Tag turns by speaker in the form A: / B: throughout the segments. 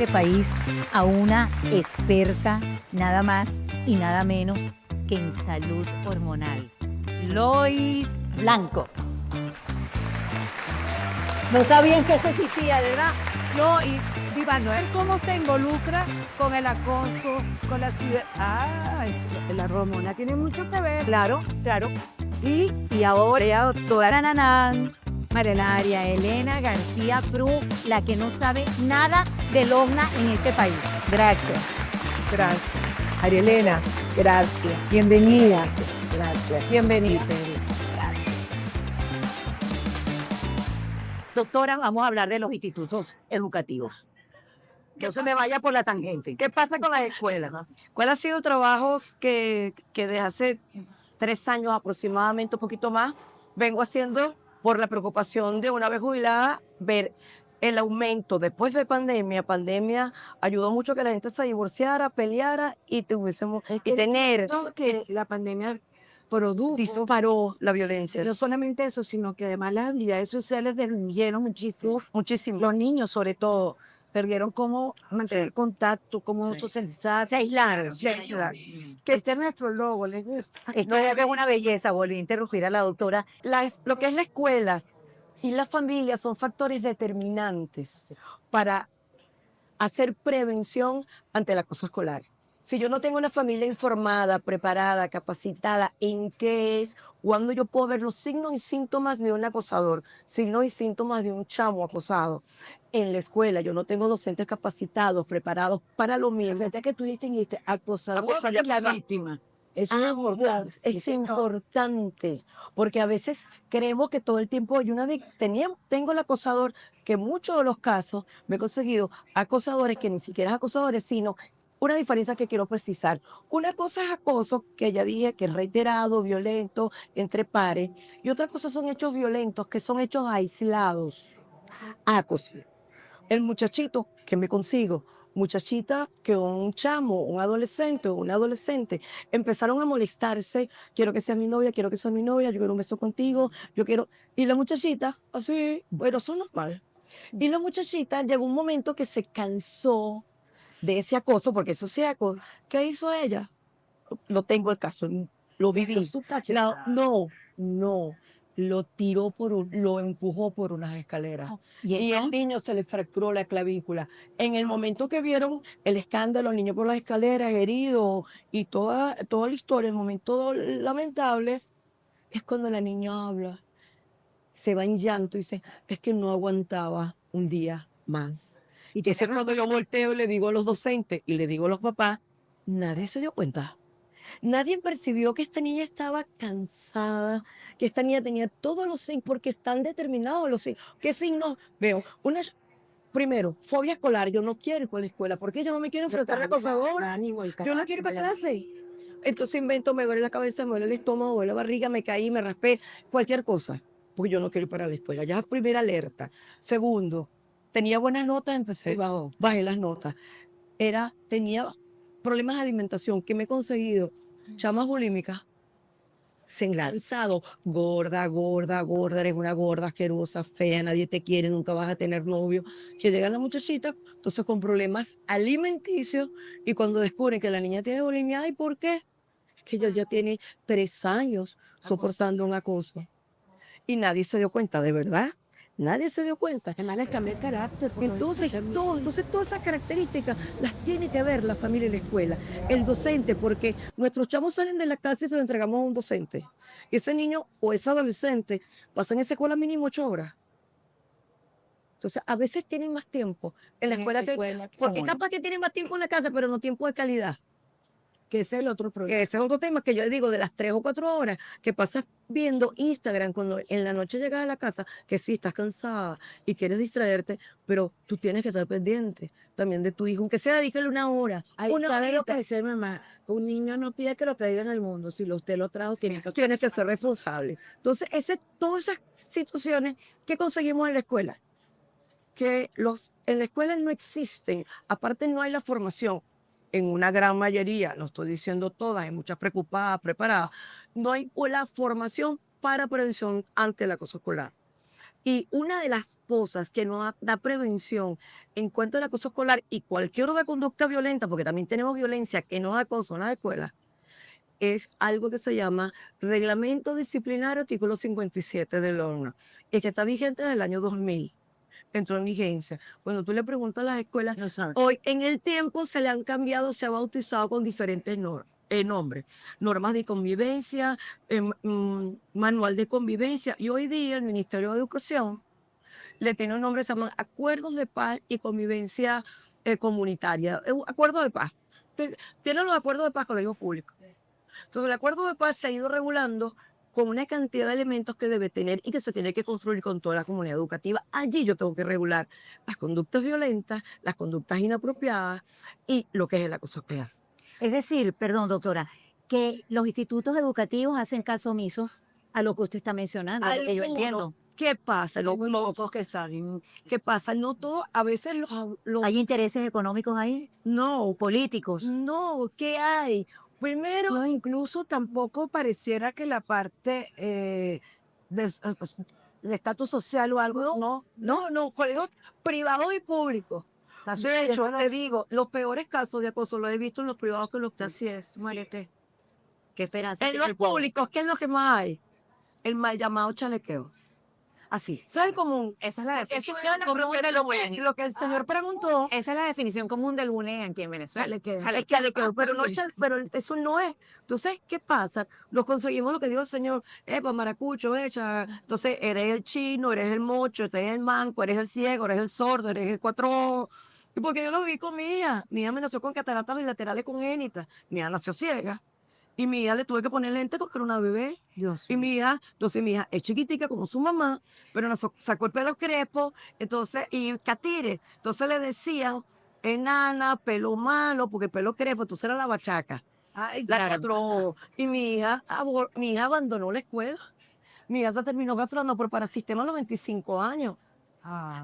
A: este país a una experta, nada más y nada menos que en salud hormonal, Lois Blanco. No sabían que eso existía, ¿verdad?
B: No, y Diva, no es cómo se involucra con el acoso, con la ciber... Ay, la hormona tiene mucho que ver.
A: Claro, claro. Y ahora ella, doctora Nananán, Marenaria Elena García Cruz, la que no sabe nada del OVNA en este país. Gracias.
B: Gracias. María Elena, gracias. Bienvenida. Gracias. Bienvenida.
A: Doctora, vamos a hablar de los institutos educativos. Que no se me vaya por la tangente. ¿Qué pasa con las escuelas?
C: ¿Cuál ha sido el trabajo que desde hace 3 años aproximadamente, un poquito más, vengo haciendo por la preocupación de una vez jubilada, ver el aumento después de pandemia? Pandemia ayudó mucho a que la gente se divorciara, peleara y tuviésemos y tener
B: Que la pandemia
C: disparó la violencia.
B: no solamente eso, sino que además las habilidades sociales disminuyeron muchísimo.
C: Muchísimo.
B: Los niños, sobre todo, perdieron cómo mantener contacto, cómo
C: Sí.
B: socializar.
A: Se aislaron.
B: Que este es nuestro logo, les gusta.
A: Esto es una belleza. Volví a interrumpir a la doctora.
C: Lo que es la escuela y la familia son factores determinantes para hacer prevención ante el acoso escolar. Si yo no tengo una familia informada, preparada, capacitada en qué es, cuando yo puedo ver los signos y síntomas de un acosador, signos y síntomas de un chamo acosado. En la escuela yo no tengo docentes capacitados, preparados para lo mismo.
B: Fíjate que tú distinguiste acosador
C: Acosador.
B: y la víctima. Eso es importante. Sí,
C: Es
B: señor.
C: importante, porque a veces creemos que todo el tiempo hay tengo el acosador, que en muchos de los casos me he conseguido acosadores que ni siquiera es acosadores, sino una diferencia que quiero precisar. Una cosa es acoso, que ya dije que es reiterado, violento, entre pares, y otra cosa son hechos violentos, que son hechos aislados. Acoso. El muchachito que me consigo, muchachita que un chamo, un adolescente o una adolescente empezaron a molestarse, quiero que seas mi novia, quiero que seas mi novia, yo quiero un beso contigo, yo quiero... Y la muchachita, así, bueno, eso es normal. Y la muchachita llegó un momento que se cansó de ese acoso, porque eso sí es acoso. ¿Qué hizo ella? Lo tengo el caso, lo viví. No, lo tiró lo empujó por unas escaleras. Y el niño se le fracturó la clavícula. En el momento que vieron el escándalo, el niño por las escaleras, herido, y toda la historia, el momento lamentable, es cuando la niña habla, se va en llanto y dice, es que no aguantaba un día más. Y ese es cuando yo volteo y le digo a los docentes y le digo a los papás, nadie se dio cuenta. Nadie percibió que esta niña estaba cansada, que esta niña tenía todos los signos, porque están determinados los signos. ¿Qué signos veo? Primero, fobia escolar. Yo no quiero ir a la escuela. ¿Por qué yo no me quiero enfrentar a acosadora? Yo no quiero ir para clase. Entonces invento, me duele la cabeza, me duele el estómago, me duele la barriga, me caí, me raspé, cualquier cosa. Porque yo no quiero ir para la escuela. Ya es primera alerta. Segundo, tenía buenas notas, empecé, bajé las notas. Tenía problemas de alimentación que me he conseguido. Chamas bulímicas, se han lanzado, gorda, eres una gorda asquerosa, fea, nadie te quiere, nunca vas a tener novio. Que llegan las muchachitas, entonces con problemas alimenticios, y cuando descubren que la niña tiene bulimia, ¿y por qué? Es que ella ya tiene 3 años soportando un acoso. Y nadie se dio cuenta, de verdad. Nadie se dio cuenta.
B: Además, les cambia el carácter.
C: Entonces, todas esas características las tiene que ver la familia y la escuela. El docente, porque nuestros chamos salen de la casa y se lo entregamos a un docente. Ese niño o ese adolescente pasa en esa escuela mínimo 8 horas. Entonces, a veces tienen más tiempo en la escuela porque capaz que tienen más tiempo en la casa, pero no tiempo de calidad.
B: Que ese es el otro problema.
C: Que ese es otro tema que yo digo, de las 3 o 4 horas que pasas viendo Instagram cuando en la noche llegas a la casa, que sí, estás cansada y quieres distraerte, pero tú tienes que estar pendiente también de tu hijo, aunque sea dedícale 1 hora.
B: ¿Sabe lo que dice mamá? Un niño no pide que lo traigan al mundo. Si usted lo trajo,
C: Tienes que ser responsable. Entonces, todas esas situaciones que conseguimos en la escuela, que en la escuela no existen, aparte no hay la formación. En una gran mayoría, no estoy diciendo todas, hay muchas preocupadas, preparadas, no hay la formación para prevención ante el acoso escolar. Y una de las cosas que no da prevención en cuanto al acoso escolar y cualquier otra conducta violenta, porque también tenemos violencia que no es acoso en las escuelas, es algo que se llama Reglamento Disciplinario Artículo 57 de la ONU, y que está vigente desde el año 2000. Entró en vigencia. Cuando tú le preguntas a las escuelas,
B: No sabe.
C: hoy en el tiempo se le han cambiado, se ha bautizado con diferentes nombres. Normas de convivencia, manual de convivencia. Y hoy día el Ministerio de Educación le tiene un nombre, se llama Acuerdos de Paz y Convivencia Comunitaria. Acuerdos de paz. Entonces, tiene los acuerdos de paz con colegios públicos. Entonces, el acuerdo de paz se ha ido regulando con una cantidad de elementos que debe tener y que se tiene que construir con toda la comunidad educativa. Allí yo tengo que regular las conductas violentas, las conductas inapropiadas y lo que es el acoso escolar.
A: Es decir, perdón, doctora, que los institutos educativos hacen caso omiso a lo que usted está mencionando, lo que yo entiendo.
C: ¿Qué pasa? Los pocos que están. ¿Qué pasa? No todo, a veces los
A: ¿Hay intereses económicos ahí?
C: no,
A: ¿Políticos?
C: no, ¿qué hay? Primero,
B: No, incluso tampoco pareciera que la parte del estatus social o algo,
C: no, colegios privados y públicos. De hecho, te digo, los peores casos de acoso los he visto en los privados que en los públicos.
B: así es, muérete.
A: ¿Qué esperanza
C: En
A: tiene
C: los
A: el pueblo?
C: públicos, ¿qué es lo que más hay? El mal llamado chalequeo. Así. ¿Sabes común?
D: Esa es la
C: Eso es
D: definición común
C: lo
D: del
C: que,
D: bullying.
C: lo que el señor preguntó.
D: Esa es la definición común del bullying aquí en Venezuela.
B: Chalequeo.
C: El chalequeo, pero, no, pero eso no es. Entonces, ¿qué pasa? Lo conseguimos lo que dijo el señor, epa, maracucho, echa. Entonces, eres el chino, eres el mocho, eres el manco, eres el ciego, eres el sordo, eres el cuatro ojos. Y porque yo lo vi con mi hija. Mi hija me nació con cataratas bilaterales congénitas. Mi hija nació ciega. Y mi hija le tuve que poner lentes porque era una bebé.
A: Dios
C: Y
A: mío.
C: mi hija, entonces mi hija es chiquitica como su mamá, pero sacó el pelo crespo, entonces, y catire. Entonces le decían enana, pelo malo, porque el pelo crespo, entonces era la bachaca.
B: Ay,
C: La cuatro. Y mi hija abandonó la escuela. Mi hija se terminó gastando por parasistema a los 25 años.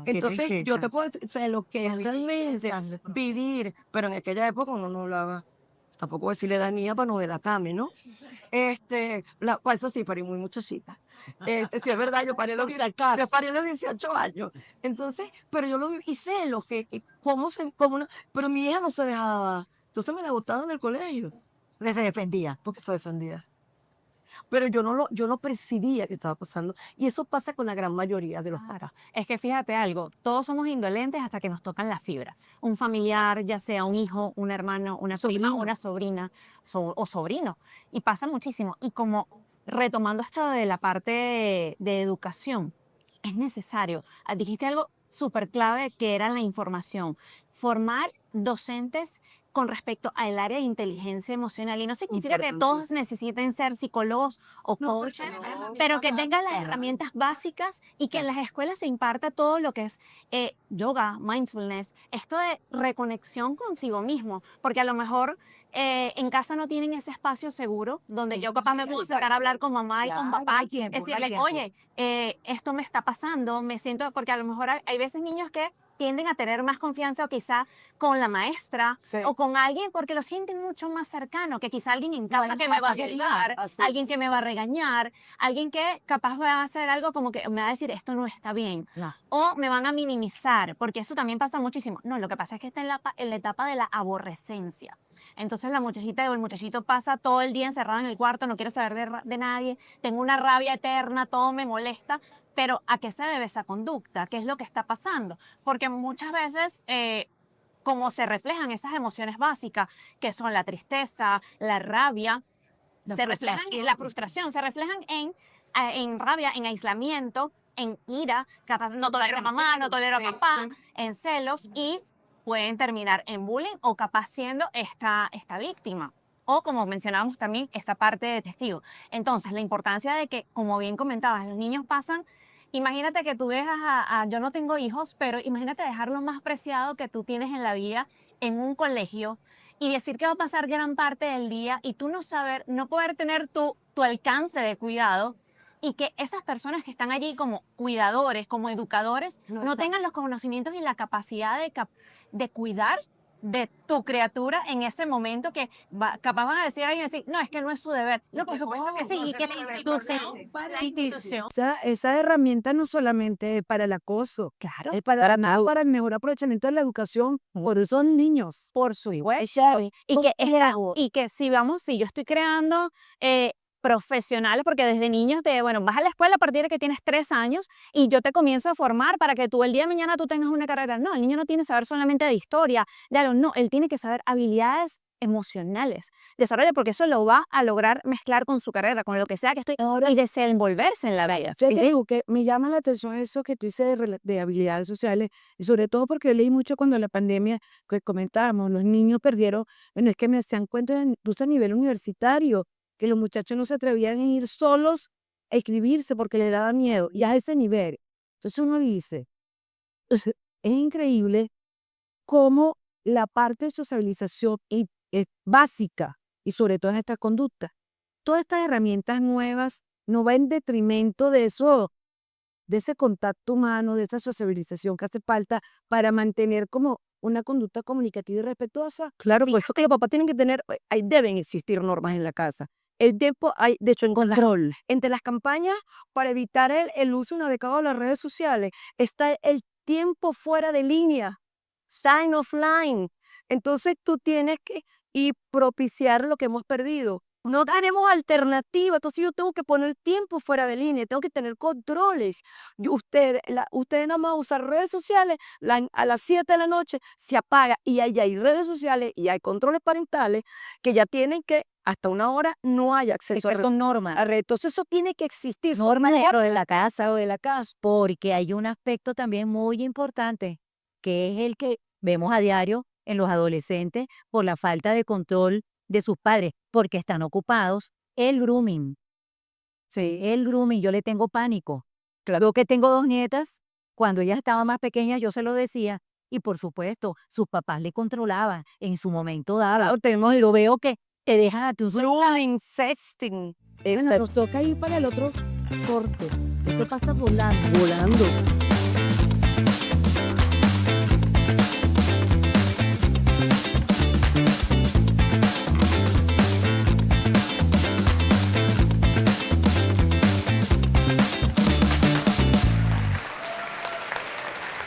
C: Entonces, yo te puedo decir, o sea, lo que es realmente vivir, pero en aquella época uno no hablaba, tampoco voy a decirle edad mía para no delatarme, ¿no? Para eso sí, parí muy muchachita. Sí, es verdad, yo paré yo paré a los 18 años. Entonces, pero yo lo viví y sé lo pero mi hija no se dejaba. Entonces me la botaron del colegio
A: Que se defendía.
C: porque se defendía. Pero yo no percibía que estaba pasando. Y eso pasa con la gran mayoría de los papás.
D: Es que fíjate algo, todos somos indolentes hasta que nos tocan la fibra. Un familiar, ya sea un hijo, un hermano, una prima, una sobrina o sobrino. Y pasa muchísimo. Y como retomando esto de la parte de educación, es necesario. Dijiste algo súper clave que era la información. Formar docentes con respecto al área de inteligencia emocional. Y no significa que todos necesiten ser psicólogos o coaches, pero que tengan las herramientas básicas y que en las escuelas se imparta todo lo que es yoga, mindfulness, esto de reconexión consigo mismo, porque a lo mejor en casa no tienen ese espacio seguro donde yo capaz me puedo sentar a hablar con mamá y con papá, decirle, oye, esto me está pasando, me siento, porque a lo mejor hay veces niños que tienden a tener más confianza o quizá con la maestra o con alguien porque lo sienten mucho más cercano, que quizá alguien en casa que me va a ayudar, alguien que me va a regañar, alguien que capaz va a hacer algo como que me va a decir esto no está bien o me van a minimizar, porque eso también pasa muchísimo. No, lo que pasa es que está en la etapa de la aborrecencia. Entonces la muchachita o el muchachito pasa todo el día encerrado en el cuarto, no quiero saber de nadie, tengo una rabia eterna, todo me molesta. Pero ¿a qué se debe esa conducta? ¿Qué es lo que está pasando? Porque muchas veces, como se reflejan esas emociones básicas, que son la tristeza, la rabia, se reflejan en la frustración, se reflejan en rabia, en aislamiento, en ira, capaz no tolero a mamá, no tolero a papá, en celos y pueden terminar en bullying o capaz siendo esta víctima. O, como mencionábamos también, esta parte de testigo. Entonces, la importancia de que, como bien comentabas, los niños pasan. Imagínate que tú dejas yo no tengo hijos, pero imagínate dejar lo más preciado que tú tienes en la vida en un colegio y decir que va a pasar gran parte del día y tú no saber, no poder tener tu alcance de cuidado y que esas personas que están allí como cuidadores, como educadores, no tengan los conocimientos y la capacidad de cuidar de tu criatura en ese momento que capaz van a decir a alguien así, no, es que no es su deber. No, por supuesto que sí, y que la institución,
B: Esa herramienta no solamente es para el acoso,
D: claro,
B: es para el mejor aprovechamiento de la educación por esos niños.
D: por su igual. Y que si yo estoy creando profesionales, porque desde niños bueno, vas a la escuela a partir de que tienes 3 años y yo te comienzo a formar para que tú el día de mañana tú tengas una carrera. No, el niño no tiene que saber solamente de historia, de algo, no, él tiene que saber habilidades emocionales, desarrollo, porque eso lo va a lograr mezclar con su carrera, con lo que sea que estoy, y desenvolverse en la vida.
B: Yo te digo que me llama la atención eso que tú dices de habilidades sociales, y sobre todo porque yo leí mucho cuando la pandemia que comentábamos, los niños perdieron, bueno, es que me hacían cuenta incluso a nivel universitario, que los muchachos no se atrevían a ir solos a inscribirse porque les daba miedo, y a ese nivel. Entonces uno dice, es increíble cómo la parte de socialización es básica, y sobre todo en estas conductas. Todas estas herramientas nuevas no va en detrimento de eso, de ese contacto humano, de esa sociabilización que hace falta para mantener como una conducta comunicativa y respetuosa.
C: Claro, pues es que los papás tienen que tener, deben existir normas en la casa. El tiempo, de hecho, en control. Entre las campañas para evitar el uso inadecuado de las redes sociales, está el tiempo fuera de línea, sign offline. Entonces tú tienes que y propiciar lo que hemos perdido. No tenemos alternativa, entonces yo tengo que poner tiempo fuera de línea, tengo que tener controles. Ustedes nada más usan redes sociales, a las 7 de la noche se apaga y ahí hay redes sociales y hay controles parentales que ya tienen que hasta una hora no hay acceso
A: Son normas.
C: a redes. Entonces eso tiene que existir.
A: Normas dentro de la casa o de la casa, porque hay un aspecto también muy importante, que es el que vemos a diario en los adolescentes por la falta de control de sus padres, porque están ocupados. El grooming. Sí, el grooming, yo le tengo pánico. Claro que tengo 2 nietas, cuando ellas estaban más pequeñas yo se lo decía, y por supuesto, sus papás le controlaban en su momento dado. Lo veo que te dejan a tu
C: Grooming, sexting.
B: Bueno, nos toca ir para el otro corte. Esto pasa volando, volando.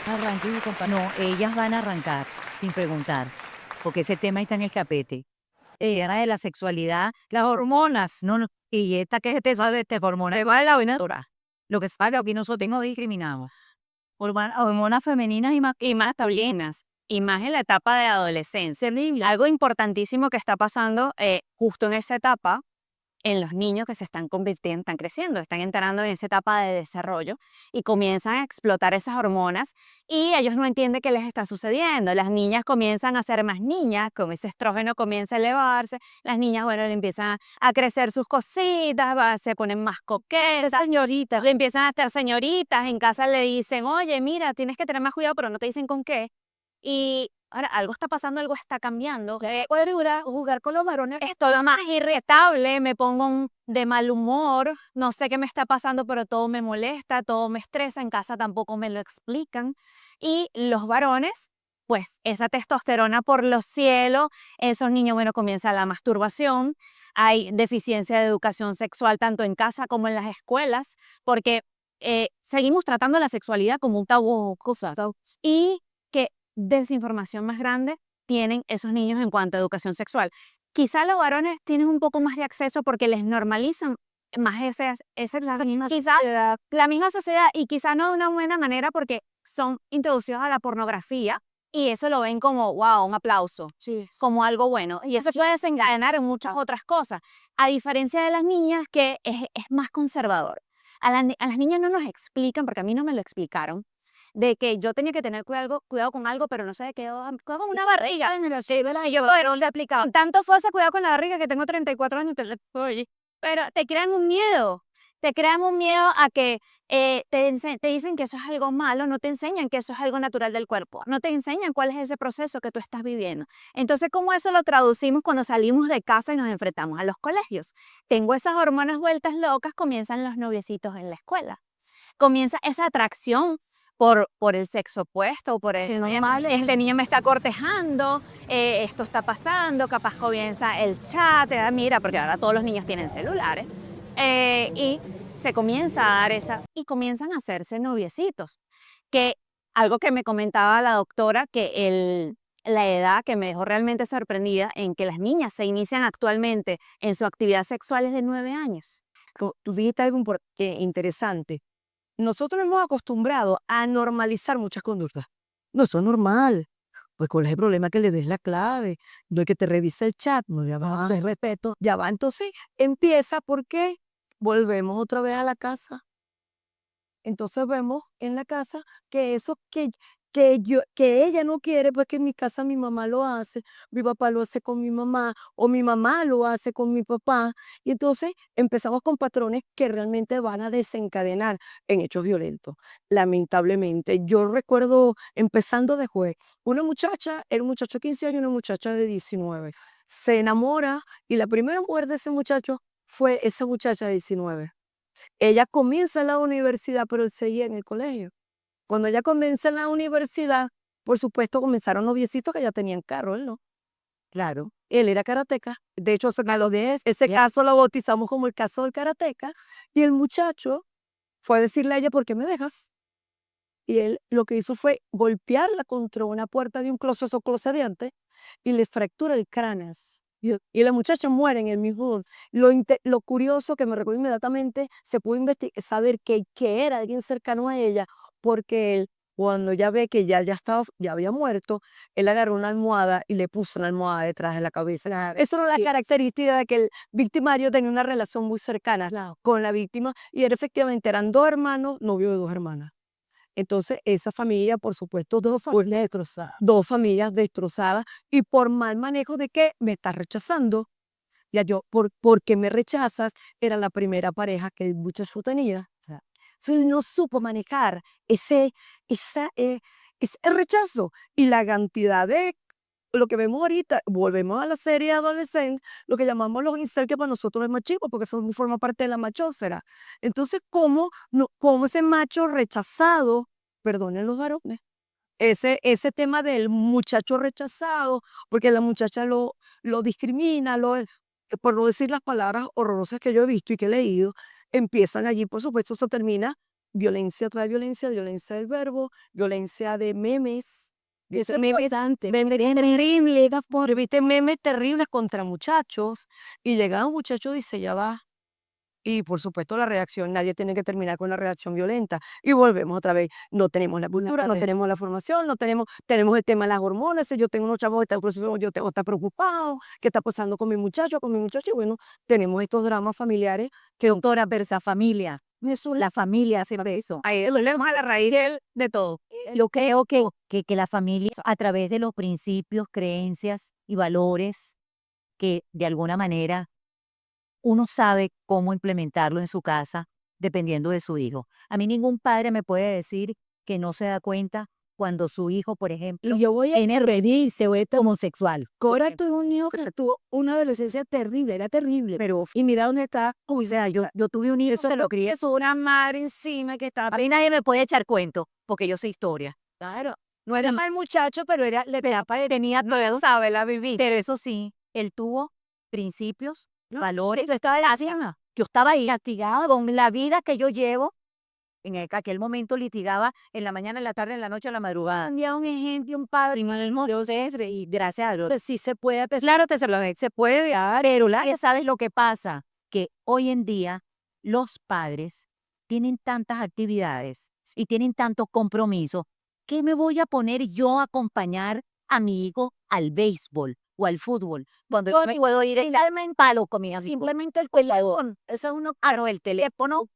A: Arranque, mi compa. No, ellas van a arrancar sin preguntar, porque ese tema está en el capete. Era de la sexualidad, las hormonas, no, y esta que te sabe de esta hormona, va de la vaina. Lo que sabe aquí nosotros no discriminamos. Hormonas femeninas
D: y masculinas, y más en la etapa de adolescencia. Algo importantísimo que está pasando justo en esa etapa, en los niños que se están convirtiendo, están creciendo, están entrando en esa etapa de desarrollo y comienzan a explotar esas hormonas y ellos no entienden qué les está sucediendo. Las niñas comienzan a ser más niñas, con ese estrógeno comienza a elevarse, las niñas, bueno, le empiezan a crecer sus cositas, se ponen más coquetas, señoritas, le empiezan a estar señoritas, en casa le dicen, oye, mira, tienes que tener más cuidado, pero no te dicen con qué. Y ahora algo está pasando, algo está cambiando. Puede jugar con los varones. Estoy más irritable, me pongo de mal humor, no sé qué me está pasando, pero todo me molesta, todo me estresa, en casa tampoco me lo explican. Y los varones, pues esa testosterona por los cielos, esos niños, bueno, comienza la masturbación, hay deficiencia de educación sexual tanto en casa como en las escuelas, porque seguimos tratando la sexualidad como un tabú, y que desinformación más grande tienen esos niños en cuanto a educación sexual. Quizá los varones tienen un poco más de acceso porque les normalizan más ese quizá la misma sociedad y quizá no de una buena manera porque son introducidos a la pornografía y eso lo ven como, wow, un aplauso, como algo bueno. Y eso puede desencadenar en muchas otras cosas. A diferencia de las niñas que es más conservador. A las niñas no nos explican, porque a mí no me lo explicaron, de que yo tenía que tener cuidado con algo, pero no sé de qué, cuidado con una barriga. Pero le aplicado. Tanto fue ese cuidado con la barriga que tengo 34 años, pero te crean un miedo. Te crean un miedo a que te dicen que eso es algo malo, no te enseñan que eso es algo natural del cuerpo, no te enseñan cuál es ese proceso que tú estás viviendo. Entonces, ¿cómo eso lo traducimos cuando salimos de casa y nos enfrentamos a los colegios? Tengo esas hormonas vueltas locas, comienzan los noviecitos en la escuela. Comienza esa atracción por el sexo opuesto, por este niño me está cortejando, esto está pasando, capaz comienza el chat, mira, porque ahora todos los niños tienen celulares, y se comienza a dar y comienzan a hacerse noviecitos, que algo que me comentaba la doctora, que la edad que me dejó realmente sorprendida en que las niñas se inician actualmente en su actividad sexual es de 9 años.
C: Tú dijiste algo interesante. Nosotros nos hemos acostumbrado a normalizar muchas conductas. No, eso es normal. Pues, ¿cuál es el problema? Que le des la clave, no es que te revise el chat, no, ya va, el respeto, ya va. Entonces, empieza porque volvemos otra vez a la casa. Entonces vemos en la casa que eso que ella no quiere, pues que en mi casa mi mamá lo hace, mi papá lo hace con mi mamá, o mi mamá lo hace con mi papá. Y entonces empezamos con patrones que realmente van a desencadenar en hechos violentos. Lamentablemente, yo recuerdo empezando de juez, una muchacha, era un muchacho de 15 años y una muchacha de 19. Se enamora y la primera mujer de ese muchacho fue esa muchacha de 19. Ella comienza en la universidad, pero él seguía en el colegio. Cuando ella comienza en la universidad, por supuesto, comenzaron noviecitos que ya tenían carro, él no.
B: Claro.
C: Él era karateca. De hecho, ese caso lo bautizamos como el caso del karateca. Y el muchacho fue a decirle a ella, ¿por qué me dejas? Y él lo que hizo fue golpearla contra una puerta de un closet, esos closet de antes, y le fractura el cráneo. Y la muchacha muere en el mismo. Lo curioso que me recuerdo inmediatamente, se pudo saber que era alguien cercano a ella, porque él, cuando ya ve que ya había muerto, él agarró una almohada y le puso una almohada detrás de la cabeza.
B: Claro.
C: Eso era la característica de que el victimario tenía una relación muy cercana
B: Claro.
C: con la víctima, y efectivamente eran 2 hermanos, novio de 2 hermanas. Entonces, esa familia, por supuesto, dos familias destrozadas, y por mal manejo de que me estás rechazando. Ya yo, ¿por qué me rechazas? Era la primera pareja que el muchacho tenía. O sea, entonces él no supo manejar ese rechazo y la cantidad de lo que vemos ahorita. Volvemos a la serie adolescente, lo que llamamos los incel, que para nosotros es machismo, porque eso forma parte de la machósfera. Entonces, ¿cómo ese macho rechazado, perdonen los varones, ese tema del muchacho rechazado, porque la muchacha lo discrimina, por no decir las palabras horrorosas que yo he visto y que he leído, empiezan allí, por supuesto, eso termina violencia tras violencia, violencia del verbo, violencia de memes.
B: Eso es
C: Memes
B: importante.
C: memes terribles, viste memes terribles contra muchachos, y llega un muchacho y dice, ya va. Y por supuesto la reacción, nadie tiene que terminar con la reacción violenta. Y volvemos otra vez, no tenemos la cultura, no tenemos la formación, no tenemos el tema de las hormonas. Si yo tengo unos chavos que están en proceso, yo tengo que estar preocupado, ¿qué está pasando con mi muchacho, con mi muchacho? Y bueno, tenemos estos dramas familiares que
A: Doctora, versa familia. La familia hace eso.
D: Ahí volvemos a la raíz de todo.
A: Yo creo que la familia, a través de los principios, creencias y valores, que de alguna manera uno sabe cómo implementarlo en su casa, dependiendo de su hijo. A mí ningún padre me puede decir que no se da cuenta cuando su hijo, por ejemplo,
B: Y yo voy a
A: tiene
B: reírse, voy a
A: homosexual.
B: Cora tuvo un hijo que tuvo una adolescencia terrible, era terrible.
A: Pero,
B: Y mira dónde está.
A: o sea, yo tuve un hijo
B: Eso
A: que lo crié.
B: es una madre encima que
A: A
B: estaba.
A: mí nadie me puede echar cuento, porque yo sé historia.
B: Claro. No era mal muchacho, pero era la etapa de
A: Tenía
D: No
A: todo,
D: sabe la vivir.
A: pero eso sí, él tuvo principios,
B: ¿no?
A: valores.
B: Yo estaba castigada.
A: Yo estaba ahí castigada con la vida que yo llevo. En aquel momento litigaba en la mañana, en la tarde, en la noche, en la madrugada.
B: Ya un ejemplo, un padre, no el yo sé,
A: Y gracias a Dios.
B: pues sí se puede. Pues,
A: Claro, se puede, pero ya sabes lo que pasa, que hoy en día los padres tienen tantas actividades y tienen tantos compromisos, que me voy a poner yo a acompañar a mi hijo al béisbol o al fútbol? Cuando yo me puedo ir en palo con mi amigo.
B: simplemente el cuelador. Eso es uno.
A: Claro, el teléfono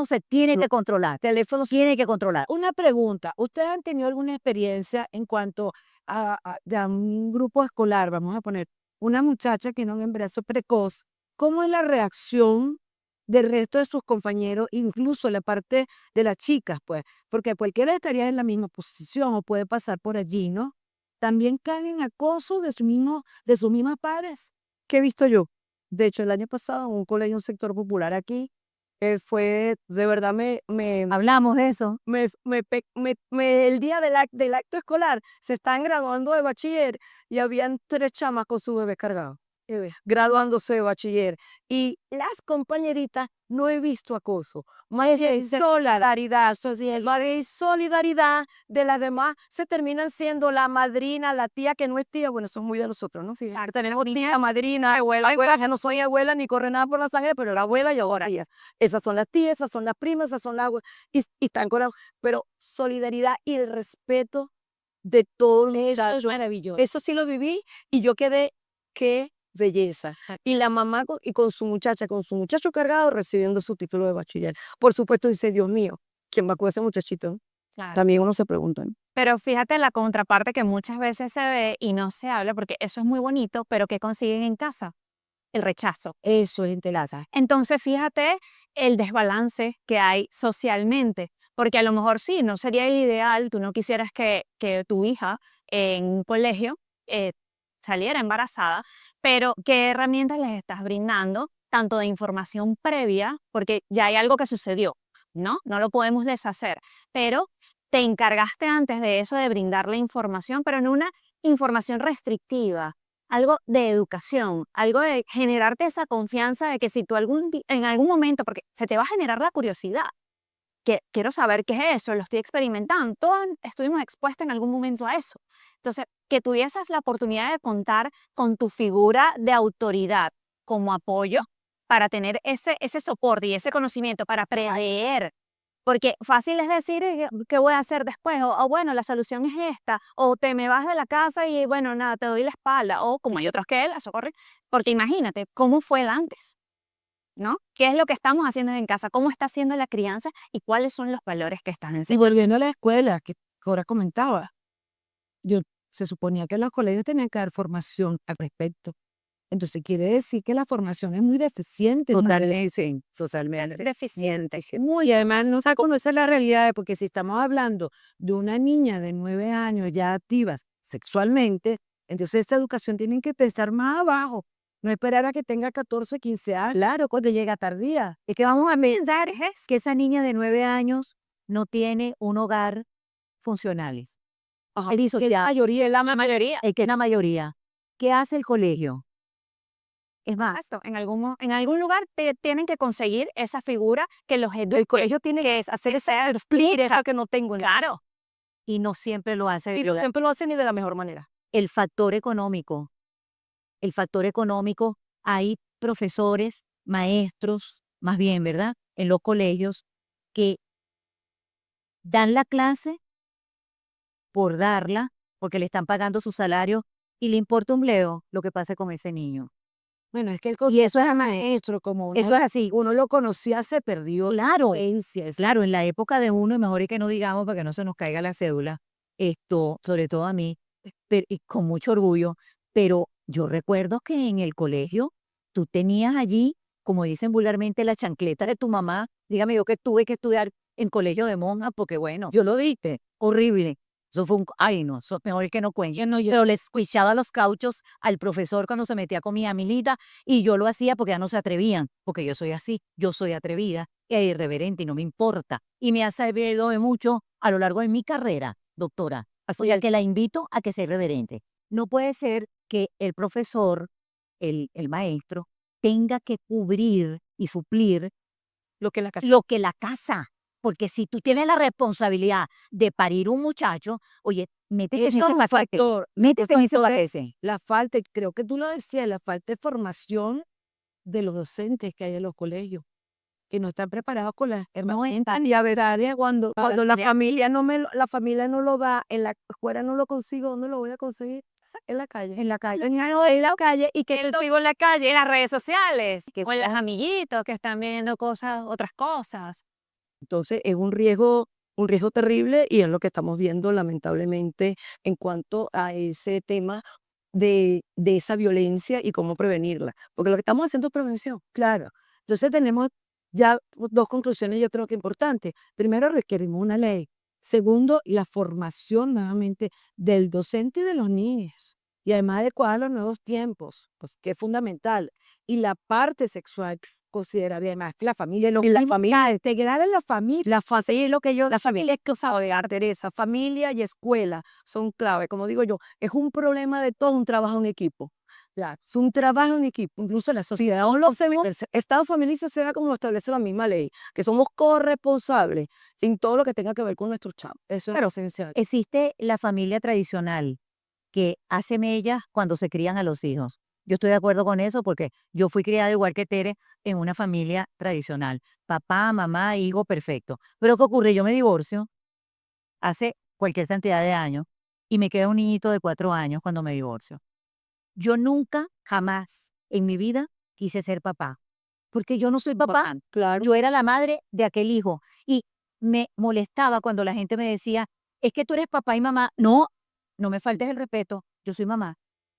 A: se tiene que controlar. Teléfono tiene que controlar.
B: Una pregunta. ¿Ustedes han tenido alguna experiencia en cuanto a un grupo escolar? Vamos a poner una muchacha que tiene un embarazo precoz. ¿Cómo es la reacción del resto de sus compañeros, incluso la parte de las chicas, pues? Porque cualquiera estaría en la misma posición o puede pasar por allí, ¿no? También caen en acoso de sus mismas pares.
C: ¿Qué he visto yo? De hecho, el año pasado en un colegio, un sector popular aquí, Fue, de verdad,
A: Hablamos de eso.
C: el día del acto escolar, se están graduando de bachiller y habían 3 chamas con su bebé cargado, graduándose de bachiller. Y las compañeritas, no he visto acoso, más es solidaridad, solidaridad de las demás, se terminan siendo la madrina, la tía que no es tía, bueno, eso es muy de nosotros, ¿no? Sí, tenemos tía, madrina, abuela, que no soy abuela ni corre nada por la sangre, pero la abuela y ahora tía. Esas son las tías, esas son las primas, esas son las y están con pero solidaridad y el respeto de todos los es maravilloso. Eso sí lo viví y yo quedé, qué belleza. Y la mamá con su muchacha, con su muchacho cargado recibiendo su título de bachiller. Por supuesto dice, Dios mío, ¿quién va con ese muchachito?
D: Claro.
C: También uno se pregunta, ¿no?
D: Pero fíjate la contraparte que muchas veces se ve y no se habla, porque eso es muy bonito, pero ¿qué consiguen en casa? El rechazo.
A: Eso es Intelaza.
D: Entonces, fíjate el desbalance que hay socialmente, porque a lo mejor sí, no sería el ideal, tú no quisieras que tu hija en un colegio saliera embarazada, pero ¿qué herramientas les estás brindando? Tanto de información previa, porque ya hay algo que sucedió, ¿no? No lo podemos deshacer, pero te encargaste antes de eso de brindarle información, pero no una información restrictiva, algo de educación, algo de generarte esa confianza de que si tú en algún momento, porque se te va a generar la curiosidad, que quiero saber qué es eso, lo estoy experimentando, todos estuvimos expuestos en algún momento a eso. Entonces, que tuvieses la oportunidad de contar con tu figura de autoridad como apoyo para tener ese soporte y ese conocimiento para prever. Porque fácil es decir, ¿qué voy a hacer después? O bueno, la solución es esta. O te me vas de la casa y bueno, nada, te doy la espalda. O como hay otros que él, eso corre. Porque imagínate, ¿cómo fue el antes? ¿No? ¿Qué es lo que estamos haciendo en casa? ¿Cómo está haciendo la crianza? ¿Y cuáles son los valores que están
B: Y
D: enseñando?
B: volviendo a la escuela, que ahora comentaba, yo se suponía que los colegios tenían que dar formación al respecto. Entonces quiere decir que la formación es muy deficiente.
A: Totalmente.
D: Deficiente.
B: Muy, además no se conoce la realidad, porque si estamos hablando de una niña de 9 años ya activa sexualmente, entonces esta educación tienen que pensar más abajo, no esperar a que tenga 14, 15 años. Claro, cuando llega tardía.
A: Es que vamos a pensar que esa niña de 9 años no tiene un hogar funcionales.
C: Ajá.
A: Él dice,
C: Que la mayoría,
D: La mayoría.
A: es que es la mayoría. ¿Qué hace el colegio? Es más,
D: Exacto. En algún lugar tienen que conseguir esa figura que los eduque.
C: el colegio tiene que hacer ese split, eso que no tengo en casa.
D: Claro.
A: y no siempre lo hace.
C: Y siempre lo hacen ni de la mejor manera.
A: El factor económico. El factor económico, hay profesores, maestros, más bien, ¿verdad? En los colegios que dan la clase por darla, porque le están pagando su salario y le importa un bledo lo que pase con ese niño.
B: Bueno, es que
A: Y eso es a maestro,
B: maestro, como
A: eso es así.
B: uno lo conocía, se perdió
A: Claro,
B: esencia.
A: claro, en la época de uno, y mejor es que no digamos para que no se nos caiga la cédula, sobre todo a mí, y con mucho orgullo, pero yo recuerdo que en el colegio tú tenías allí, como dicen vulgarmente, la chancleta de tu mamá. Dígame yo que tuve que estudiar en colegio de monjas, porque bueno, yo lo dije, horrible. Eso fue ay no, eso es mejor que no cuente. Pero le escuchaba los cauchos al profesor cuando se metía con mi amiguita y yo lo hacía porque ya no se atrevían, porque yo soy así, yo soy atrevida e irreverente y no me importa. Y me ha servido de mucho a lo largo de mi carrera, doctora. O sea, que la invito a que sea irreverente. No puede ser que el profesor, el maestro, tenga que cubrir y suplir
C: Lo que la casa.
A: lo que la casa. Porque si tú tienes la responsabilidad de parir un muchacho, oye, métete en
B: Eso
A: ese
B: es un
A: paquete.
B: factor.
A: Métete en ese
B: factor
A: paquete.
B: La falta, y creo que tú lo decías, la falta de formación de los docentes que hay en los colegios, que no están preparados con las herramientas.
C: Y a veces cuando la familia la familia no lo da, en la escuela no lo consigo, ¿dónde lo voy a conseguir? En la calle.
A: En la calle.
C: En la calle y que
D: Él sigo en la calle, en las redes sociales, que con los amiguitos que están viendo cosas, otras cosas.
C: entonces es un riesgo terrible y es lo que estamos viendo lamentablemente en cuanto a ese tema de esa violencia y cómo prevenirla. Porque lo que estamos haciendo es prevención.
B: Claro. Entonces tenemos ya dos conclusiones yo creo que importantes. Primero, requerimos una ley. Segundo, la formación nuevamente del docente y de los niños. Y además adecuada a los nuevos tiempos, pues, que es fundamental. Y la parte sexual, considerar además la familia,
C: Y la
B: mismos,
C: familia.
B: integrar en la familia.
C: Sí, es lo que yo, la familia es que sabe, Teresa, familia y escuela son clave. Como digo yo, es un problema de todo un trabajo en equipo.
B: Claro.
C: Es un trabajo en equipo. Incluso la sociedad no lo hacemos. El Estado, familia y sociedad, como lo establece la misma ley, que somos corresponsables en todo lo que tenga que ver con nuestros chavos. Eso es esencial.
A: Existe la familia tradicional que hace mellas cuando se crían a los hijos. Yo estoy de acuerdo con eso porque yo fui criada igual que Tere en una familia tradicional. Papá, mamá, hijo, perfecto. Pero ¿qué ocurre? Yo me divorcio hace cualquier cantidad de años y me queda un niñito de 4 años cuando me divorcio. Yo nunca, jamás en mi vida quise ser papá, porque yo no soy papá.
C: Claro.
A: Yo era la madre de aquel hijo y me molestaba cuando la gente me decía, es que tú eres papá y mamá. No, no me faltes el respeto, yo soy mamá.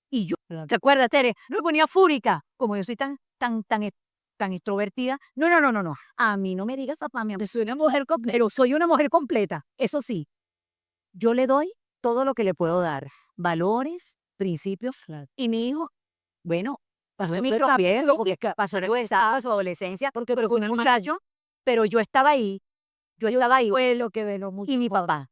A: Y yo, ¿te acuerdas, Tere? No me ponía fúrica, como yo soy tan extrovertida. No, no, no, no, no. A mí no me digas papá, mi amor, soy una mujer completa, pero soy una mujer completa. Eso sí, yo le doy todo lo que le puedo dar. Valores, principios. Y mi hijo, bueno, pasó mi tropiezo, porque pasó su adolescencia, porque fue un muchacho, pero yo estaba ahí, yo ayudaba ahí.
C: Fue lo que de lo mucho.
A: Y mi papá.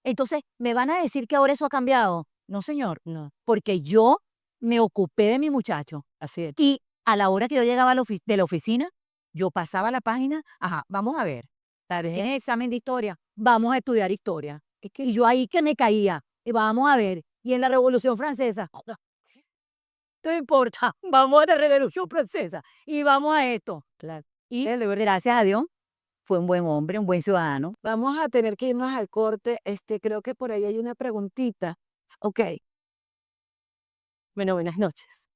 A: Entonces, ¿me van a decir que ahora eso ha cambiado? No, señor,
C: No,
A: porque yo me ocupé de mi muchacho.
C: así es.
A: Y a la hora que yo llegaba a de la oficina, yo pasaba la página, ajá, vamos a ver, tienes examen de historia, vamos a estudiar historia. Y yo ahí que me caía, y vamos a ver, y en la Revolución Francesa, no importa, vamos a la Revolución Francesa, y vamos a esto.
C: Claro.
A: Y gracias a Dios, fue un buen hombre, un buen ciudadano.
C: Vamos a tener que irnos al corte. Creo que por ahí hay una preguntita. Ok.
E: Bueno, buenas noches.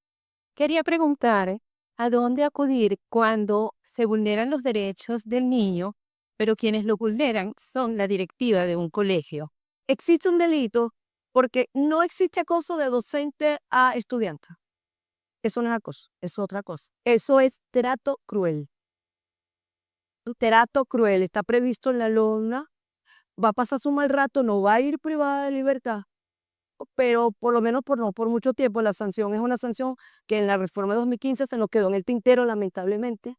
E: Quería preguntar a dónde acudir cuando se vulneran los derechos del niño, pero quienes lo vulneran son la directiva de un colegio.
C: Existe un delito porque no existe acoso de docente a estudiante. Eso no es acoso, eso es otra cosa. Eso es trato cruel. Trato cruel está previsto en la norma. Va a pasar su mal rato, no va a ir privada de libertad, pero por lo menos no por mucho tiempo. La sanción es una sanción que en la reforma de 2015 se nos quedó en el tintero, lamentablemente.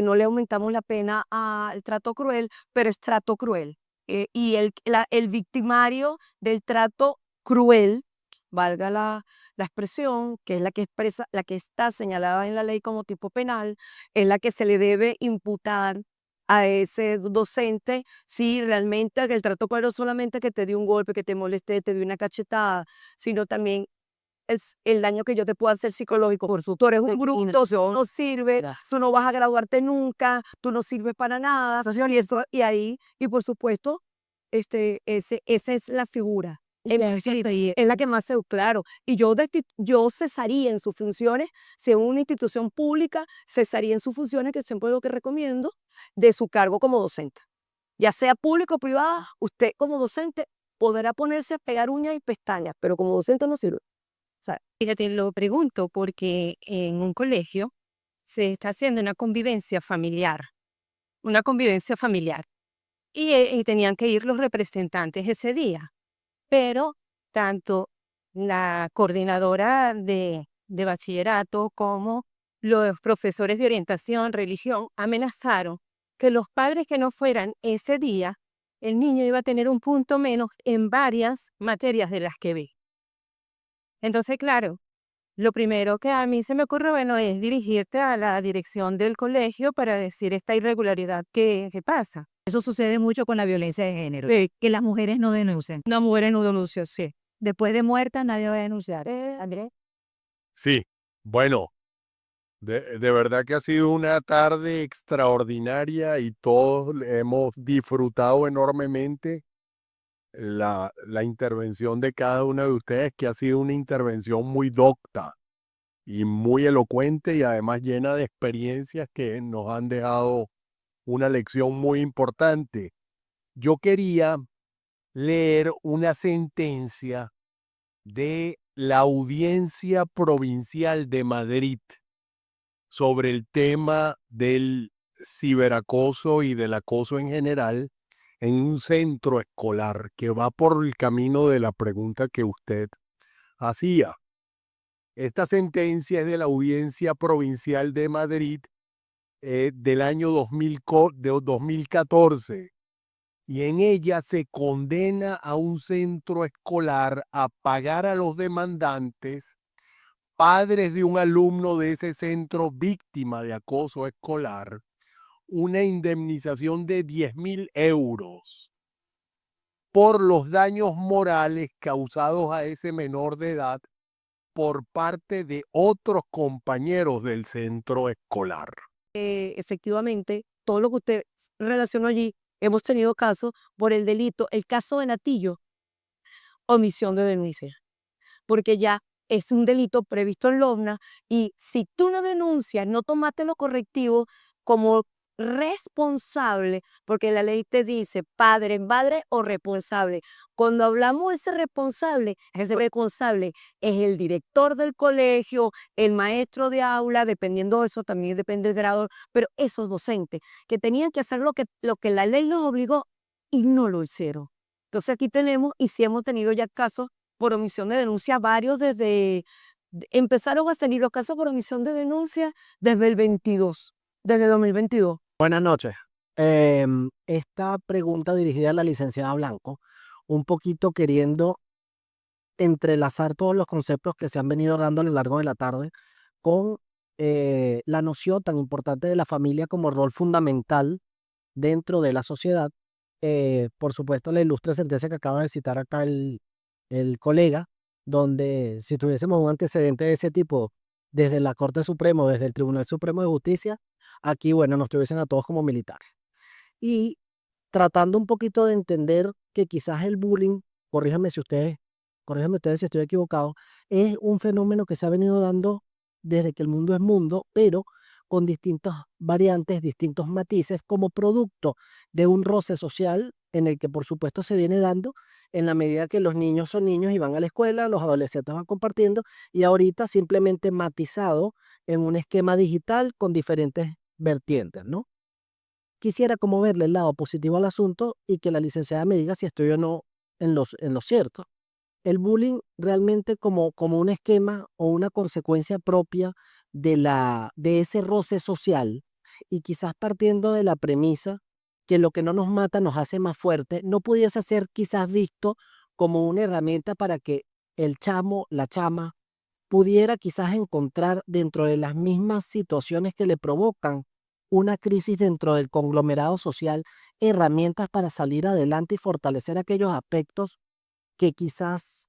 C: No le aumentamos la pena al trato cruel, pero es trato cruel. Y el victimario del trato cruel, valga la expresión, que es la que expresa, la que está señalada en la ley como tipo penal, es la que se le debe imputar a ese docente si realmente el trato cruel no solamente que te dio un golpe, que te molesté, te dio una cachetada, sino también el daño que yo te puedo hacer psicológico. Por su, tú eres un bruto, tú no sirves, tú no vas a graduarte nunca, tú no sirves para nada, y por supuesto, esa es la figura. Es la que más se, claro, y yo cesaría en sus funciones, si es una institución pública, cesaría en sus funciones, que siempre es lo que recomiendo, de su cargo como docente. Ya sea público o privada, usted como docente podrá ponerse a pegar uñas y pestañas, pero como docente no sirve.
E: Fíjate, lo pregunto porque en un colegio se está haciendo una convivencia familiar, y tenían que ir los representantes ese día, pero tanto la coordinadora de bachillerato como los profesores de orientación, religión, amenazaron que los padres que no fueran ese día, el niño iba a tener un punto menos en varias materias de las que ve. Entonces, claro, lo primero que a mí se me ocurre, bueno, es dirigirte a la dirección del colegio para decir esta irregularidad que pasa.
A: Eso sucede mucho con la violencia de género,
C: Sí.
A: que las mujeres no denuncian.
C: Una mujer no denuncia, sí.
A: Después de muerta, nadie va a denunciar. Andrés.
F: Sí, bueno, de verdad que ha sido una tarde extraordinaria y todos hemos disfrutado enormemente la intervención de cada una de ustedes, que ha sido una intervención muy docta y muy elocuente y además llena de experiencias que nos han dejado una lección muy importante. Yo quería leer una sentencia de la Audiencia Provincial de Madrid sobre el tema del ciberacoso y del acoso en general en un centro escolar, que va por el camino de la pregunta que usted hacía. Esta sentencia es de la Audiencia Provincial de Madrid del año 2014. Y en ella se condena a un centro escolar a pagar a los demandantes, padres de un alumno de ese centro víctima de acoso escolar, una indemnización de 10.000 euros por los daños morales causados a ese menor de edad por parte de otros compañeros del centro escolar.
G: Efectivamente, todo lo que usted relacionó allí, hemos tenido casos por el delito, el caso de Natillo, omisión de denuncia, porque ya es un delito previsto en LOBNA y si tú no denuncias, no tomaste lo correctivo como responsable, porque la ley te dice padre, madre o responsable. Cuando hablamos de ese responsable es el director del colegio, el maestro de aula, dependiendo de eso también depende del grado, pero esos docentes que tenían que hacer lo que la ley los obligó y no lo hicieron. Entonces aquí tenemos, y sí hemos tenido ya casos por omisión de denuncia, varios empezaron a salir los casos por omisión de denuncia desde el 22, desde 2022.
H: Buenas noches. Esta pregunta dirigida a la licenciada Blanco, un poquito queriendo entrelazar todos los conceptos que se han venido dando a lo largo de la tarde con la noción tan importante de la familia como rol fundamental dentro de la sociedad. Por supuesto, la ilustre sentencia que acaba de citar acá el colega, donde si tuviésemos un antecedente de ese tipo desde la Corte Suprema o desde el Tribunal Supremo de Justicia, aquí, bueno, nos tuviesen a todos como militares. Y tratando un poquito de entender que quizás el bullying, corríjanme ustedes si estoy equivocado, es un fenómeno que se ha venido dando desde que el mundo es mundo, pero con distintas variantes, distintos matices, como producto de un roce social en el que por supuesto se viene dando en la medida que los niños son niños y van a la escuela, los adolescentes van compartiendo, y ahorita simplemente matizado en un esquema digital con diferentes vertientes, ¿no? Quisiera como verle el lado positivo al asunto y que la licenciada me diga si estoy o no en lo cierto. El bullying realmente como un esquema o una consecuencia propia de ese roce social, y quizás partiendo de la premisa que lo que no nos mata nos hace más fuerte, no pudiese ser quizás visto como una herramienta para que el chamo, la chama, pudiera quizás encontrar dentro de las mismas situaciones que le provocan una crisis dentro del conglomerado social, herramientas para salir adelante y fortalecer aquellos aspectos que quizás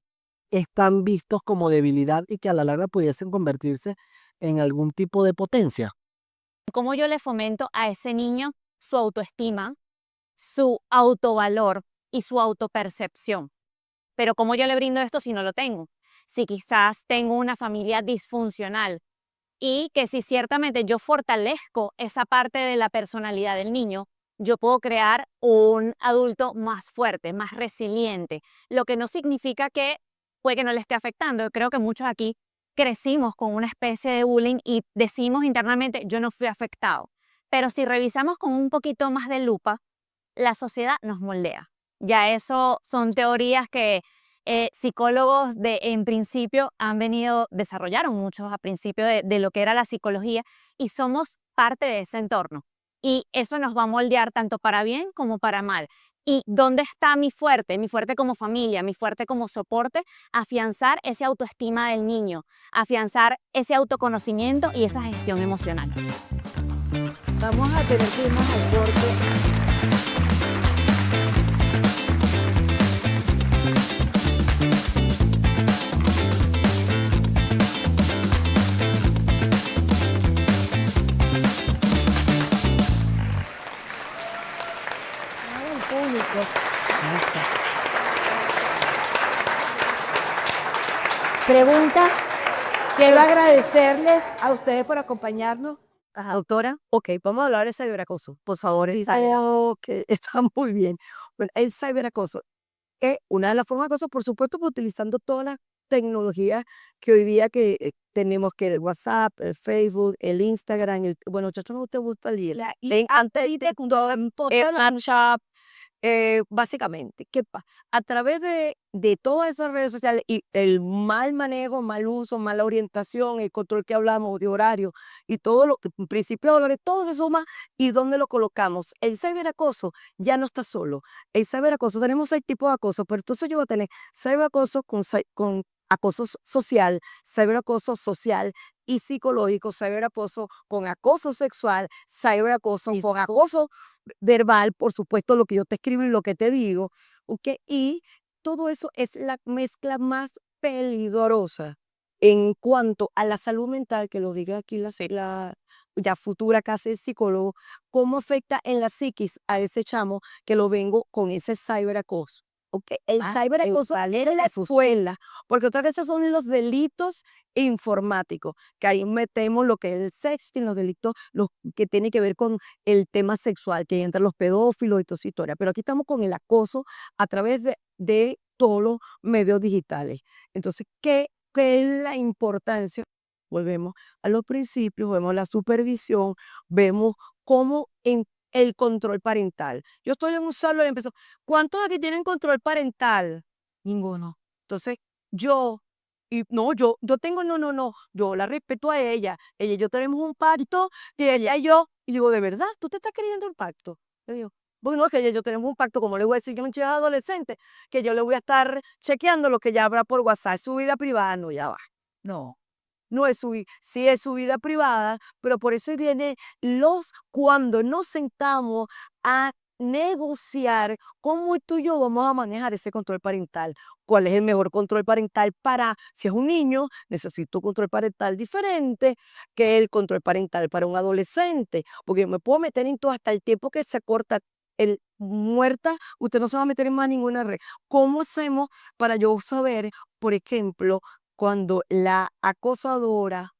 H: están vistos como debilidad y que a la larga pudiesen convertirse en algún tipo de potencia.
D: ¿Cómo yo le fomento a ese niño su autoestima, su autovalor y su autopercepción? Pero ¿cómo yo le brindo esto si no lo tengo? Si quizás tengo una familia disfuncional y que si ciertamente yo fortalezco esa parte de la personalidad del niño, yo puedo crear un adulto más fuerte, más resiliente, lo que no significa que puede que no le esté afectando. Yo creo que muchos aquí crecimos con una especie de bullying y decimos internamente, yo no fui afectado. Pero si revisamos con un poquito más de lupa, la sociedad nos moldea. Ya eso son teorías que psicólogos en principio desarrollaron muchos a principio de lo que era la psicología y somos parte de ese entorno. Y eso nos va a moldear tanto para bien como para mal. ¿Y dónde está mi fuerte? Mi fuerte como familia, mi fuerte como soporte, afianzar esa autoestima del niño, afianzar ese autoconocimiento y esa gestión emocional.
G: Vamos a tener que ir más al corte. El público. Pregunta, quiero agradecerles a ustedes por acompañarnos.
A: Ajá, doctora.
G: Ok, vamos a hablar de ciberacoso.
A: Por favor,
G: Sí,
A: Isabel.
G: que está muy bien. Bueno, el ciberacoso es una de las formas de acoso, por supuesto, pues, utilizando todas las tecnologías que hoy día tenemos, que el WhatsApp, el Facebook, el Instagram, bueno, muchachos, no te gusta el
A: La
G: antes de todo, Snapchat, Básicamente, a través de todas esas redes sociales y el mal manejo, mal uso, mala orientación, el control que hablamos de horario y todo lo que, principio de valores, todo se suma y dónde lo colocamos. El ciberacoso ya no está solo. El ciberacoso, tenemos 6 tipos de acoso, pero entonces yo voy a tener ciberacoso con acoso social, ciberacoso social y psicológico, ciberacoso con acoso sexual, ciberacoso con acoso verbal, por supuesto, lo que yo te escribo y lo que te digo, ¿ok? Y todo eso es la mezcla más peligrosa en cuanto a la salud mental, que lo diga aquí la ya futura casi psicólogo, cómo afecta en la psiquis a ese chamo que lo vengo con ese ciberacoso. ¿Ok? El ciberacoso en la escuela, porque otras veces son los delitos informáticos, que ahí metemos lo que es el sexting, los delitos los que tienen que ver con el tema sexual, que entran los pedófilos y toda esa historia. Pero aquí estamos con el acoso a través de todos los medios digitales. Entonces, ¿qué es la importancia? Volvemos a los principios, vemos la supervisión, vemos cómo en el control parental. Yo estoy en un salón y empezó, ¿cuántos aquí tienen control parental? Ninguno. Entonces, yo tengo, no, yo la respeto a ella y yo tenemos un pacto, y ella y yo, y digo, ¿de verdad? ¿Tú te estás creyendo el pacto? Le digo, bueno, es que ella y yo tenemos un pacto, como le voy a decir que un chico adolescente, que yo le voy a estar chequeando lo que ya habrá por WhatsApp, su vida privada, no, ya va.
A: No.
G: No es sí es su vida privada, pero por eso viene cuando nos sentamos a negociar cómo tú y yo vamos a manejar ese control parental. ¿Cuál es el mejor control parental si es un niño, necesito un control parental diferente que el control parental para un adolescente? Porque yo me puedo meter en todo hasta el tiempo que se corta muerta, usted no se va a meter en más ninguna red. ¿Cómo hacemos para yo saber, por ejemplo, cuando la acosadora,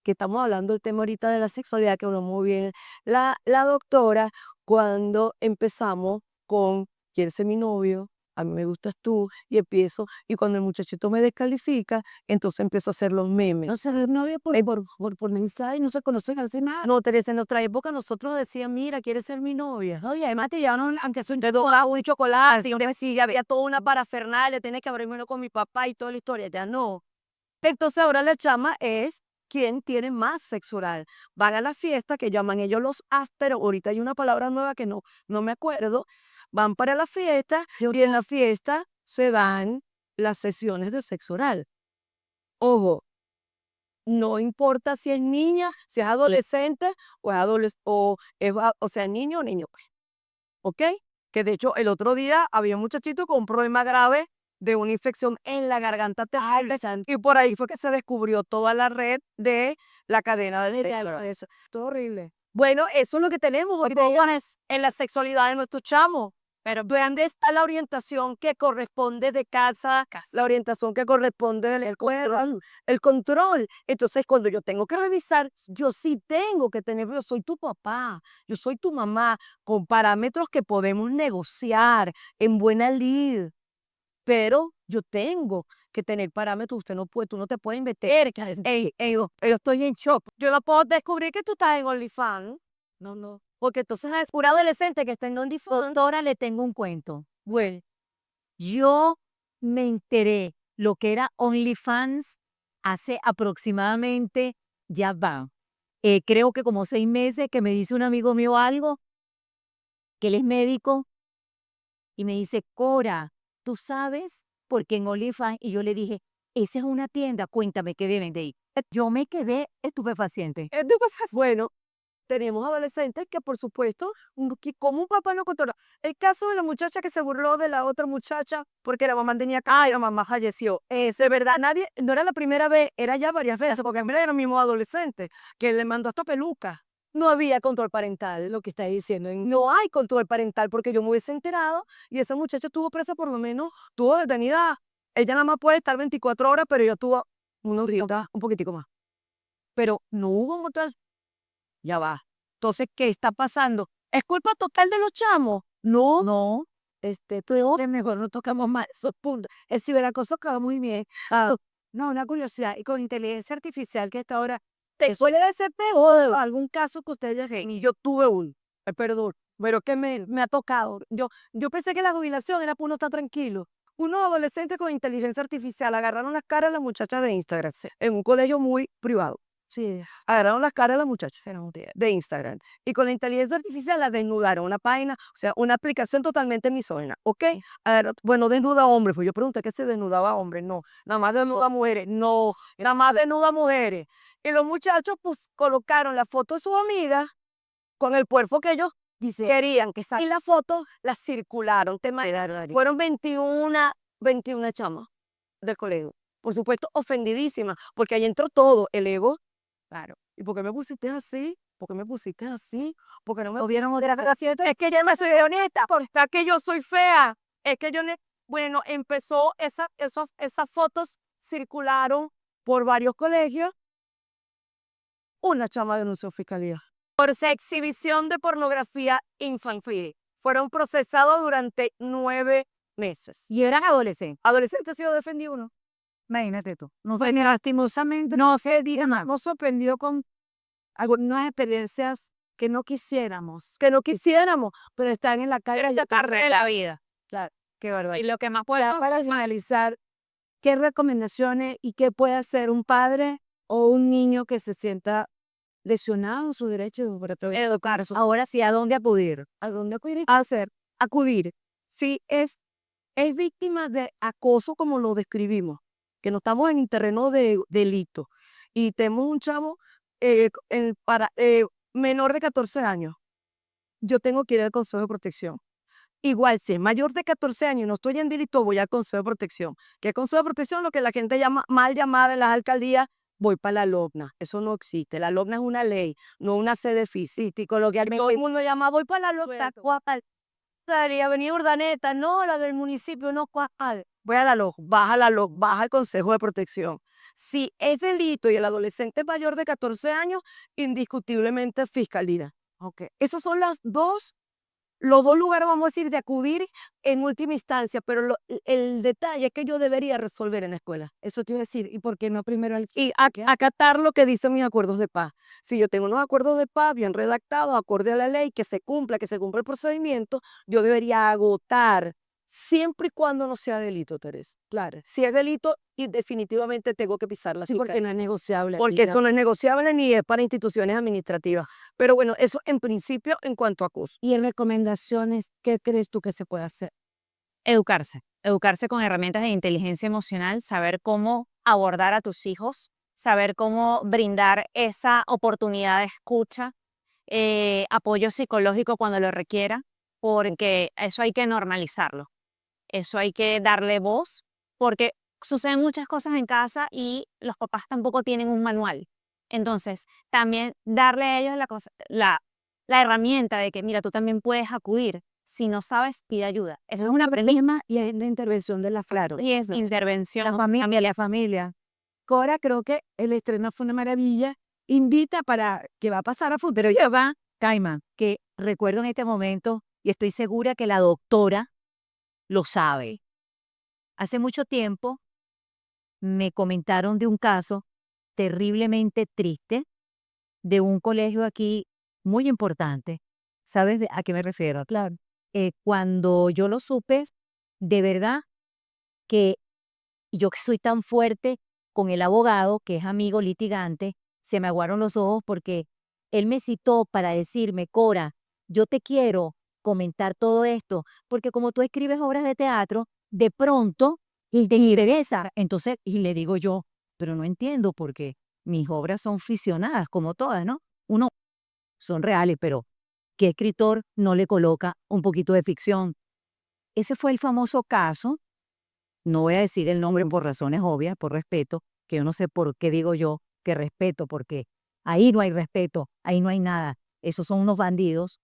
G: que estamos hablando del tema ahorita de la sexualidad, que habló muy bien la doctora, cuando empezamos con, ¿quieres ser mi novio? A mí me gustas tú, y empiezo, y cuando el muchachito me descalifica, entonces empiezo a hacer los memes.
B: No se den novia por mensaje, no se conocen hace nada.
G: No, Teresa, en nuestra época nosotros decíamos, mira, ¿quieres ser mi novia?
B: Oye, además te llevaron, aunque son
G: Te doy agua y chocolate, sí, había toda una parafernalia, tenía que abrirme con mi papá y toda la historia, ya no. Entonces ahora la chama es quien tiene más sexo oral. Van a la fiesta que llaman ellos los after, ahorita hay una palabra nueva que no me acuerdo, van para la fiesta y en la fiesta se dan las sesiones de sexo oral. Ojo, no importa si es niña, si es adolescente o sea, niño o niño, pues, ¿ok? Que de hecho el otro día había un muchachito con un problema grave de una infección en la garganta terrible, y por ahí fue que se descubrió toda la red de la cadena del sexo.
B: eso. Todo horrible.
G: Bueno, eso es lo que tenemos hoy en la sexualidad de nuestros chamos. Pero ¿dónde está la orientación que corresponde de casa? La orientación que corresponde del control. El control. Entonces, cuando yo tengo que revisar, yo sí tengo que tener, yo soy tu papá, yo soy tu mamá, con parámetros que podemos negociar en buena lid. Pero yo tengo que tener parámetros, tú no te puedes meter. Yo estoy en shock. Yo no puedo descubrir que tú estás en OnlyFans. No. Porque entonces es un adolescente que está en OnlyFans.
A: Doctora, le tengo un cuento.
G: Bueno,
A: Yo me enteré lo que era OnlyFans hace aproximadamente, ya va, creo que como 6 meses, que me dice un amigo mío algo, que él es médico, y me dice, Cora, ¿tú sabes por qué en OnlyFans? Y yo le dije, esa es una tienda, cuéntame qué deben de ir. Yo me quedé estupefaciente.
G: bueno, tenemos adolescentes que, por supuesto, como un papá no controla. El caso de la muchacha que se burló de la otra muchacha porque la mamá tenía cáncer, la mamá falleció. De verdad, no era la primera vez, era ya varias veces, porque mira, era el mismo adolescente que le mandó hasta peluca. No había control parental, lo que está diciendo. No hay control parental porque yo me hubiese enterado y esa muchacha estuvo presa por lo menos, estuvo detenida. Ella nada más puede estar 24 horas, pero ella tuvo unos días, un poquitico más. Pero no hubo control. Ya va. Entonces, ¿qué está pasando? ¿Es culpa total de los chamos? No.
A: No,
B: Mejor no tocamos más esos puntos. El ciberacoso quedó muy bien. No, una curiosidad. Y con inteligencia artificial que está ahora, ¿te suele ser peor algún caso que ustedes
G: Y yo tuve perdón, pero que me ha tocado. Yo pensé que la jubilación era para uno estar tranquilo. Unos adolescentes con inteligencia artificial agarraron las caras de las muchachas de Instagram en un colegio muy privado.
B: Sí,
G: Agarraron las caras de las muchachas de Instagram y con la inteligencia artificial las desnudaron. Una página, o sea, una aplicación totalmente misógina. ¿Ok? Bueno, desnuda hombres. Pues yo pregunté qué se desnudaba hombres. No, nada más desnuda mujeres. No, nada más desnuda mujeres. Y los muchachos, pues, colocaron la foto de sus amigas con el cuerpo que ellos querían que saliera. Y la foto la circularon. Fueron 21 chamas del colegio. Por supuesto, ofendidísimas, porque ahí entró todo, el ego. Claro. ¿Y por qué me pusiste así? ¿Por qué me pusiste así? ¿Por qué no me
B: vieron otra
G: Es que yo no soy honesta, porque está que yo soy fea. Es que bueno, empezó esas fotos circularon por varios colegios. Una chama denunció a fiscalía por exhibición de pornografía infantil. Fueron procesados durante 9 meses.
A: Y eran adolescentes.
G: Adolescente ha sido defendido uno.
A: Imagínate tú.
B: Pues lastimosamente nos sorprendió con algunas experiencias que no quisiéramos, pero están en la calle.
D: Esta tarde de la vida.
B: Claro.
D: Qué barbaridad. Y lo que más
B: Ya
D: puedo
B: para finalizar, ¿qué recomendaciones y qué puede hacer un padre o un niño que se sienta lesionado en su derecho para
G: Educarse.
A: Ahora sí, ¿a dónde acudir?
B: ¿A dónde acudir?
G: Acudir. Si es víctima de acoso como lo describimos, que no estamos en el terreno de delito y tenemos un chavo menor de 14 años, yo tengo que ir al Consejo de Protección. Igual, si es mayor de 14 años y no estoy en delito, voy al Consejo de Protección. ¿Qué Consejo de Protección? Lo que la gente llama, mal llamada en las alcaldías, voy para la LOGNA. Eso no existe. La LOGNA es una ley, no una sede física. Todo el mundo llama, voy para la LOGNA. ¿Cuál? Avenida Urdaneta, no, la del municipio, no, ¿cuál? Voy a la LOG, baja al Consejo de Protección. Si es delito y el adolescente es mayor de 14 años, indiscutiblemente fiscalía. Okay. Esos son los dos lugares, vamos a decir, de acudir en última instancia, pero el detalle es que yo debería resolver en la escuela.
B: Eso te iba a decir, ¿y por qué no primero al
G: Y acatar lo que dicen mis acuerdos de paz. Si yo tengo unos acuerdos de paz bien redactados, acorde a la ley, que se cumpla el procedimiento, yo debería agotar, siempre y cuando no sea delito, Teresa. Claro. Si es delito, y definitivamente tengo que pisar la
B: porque
G: fiscalía.
B: no es negociable?
G: Porque eso no es negociable ni es para instituciones administrativas. Pero bueno, eso en principio en cuanto a acoso.
B: Y en recomendaciones, ¿qué crees tú que se puede hacer?
D: Educarse con herramientas de inteligencia emocional, saber cómo abordar a tus hijos, saber cómo brindar esa oportunidad de escucha, apoyo psicológico cuando lo requiera, porque eso hay que normalizarlo, eso hay que darle voz, porque suceden muchas cosas en casa y los papás tampoco tienen un manual. Entonces, también darle a ellos la herramienta de que, mira, tú también puedes acudir. Si no sabes, pide ayuda. Eso es una premisa
B: Y es de intervención de la
D: claro, y es intervención.
A: La familia.
B: Cora, creo que el estreno fue una maravilla. Invita para que va a pasar a fútbol, pero
A: Ya va, Caima, que recuerdo en este momento, y estoy segura que la doctora lo sabe. Hace mucho tiempo me comentaron de un caso terriblemente triste de un colegio aquí muy importante. ¿Sabes a qué me refiero? Claro. Cuando yo lo supe, de verdad que yo que soy tan fuerte con el abogado, que es amigo litigante, se me aguaron los ojos porque él me citó para decirme, Cora, yo te quiero comentar todo esto, porque como tú escribes obras de teatro, de pronto y te interesa. Entonces, y le digo yo, pero no entiendo porque mis obras son ficcionadas, como todas, ¿no? Uno son reales, pero ¿qué escritor no le coloca un poquito de ficción? Ese fue el famoso caso, no voy a decir el nombre por razones obvias, por respeto, que yo no sé por qué digo yo que respeto, porque ahí no hay respeto, ahí no hay nada. Esos son unos bandidos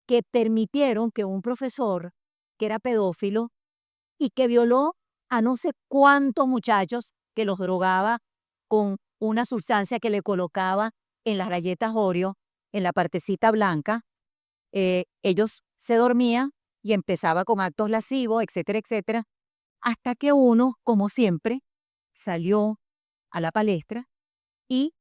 A: que permitieron que un profesor que era pedófilo y que violó a no sé cuántos muchachos, que los drogaba con una sustancia que le colocaba en las galletas Oreo, en la partecita blanca, ellos se dormían y empezaba con actos lascivos, etcétera, etcétera, hasta que uno, como siempre, salió a la palestra y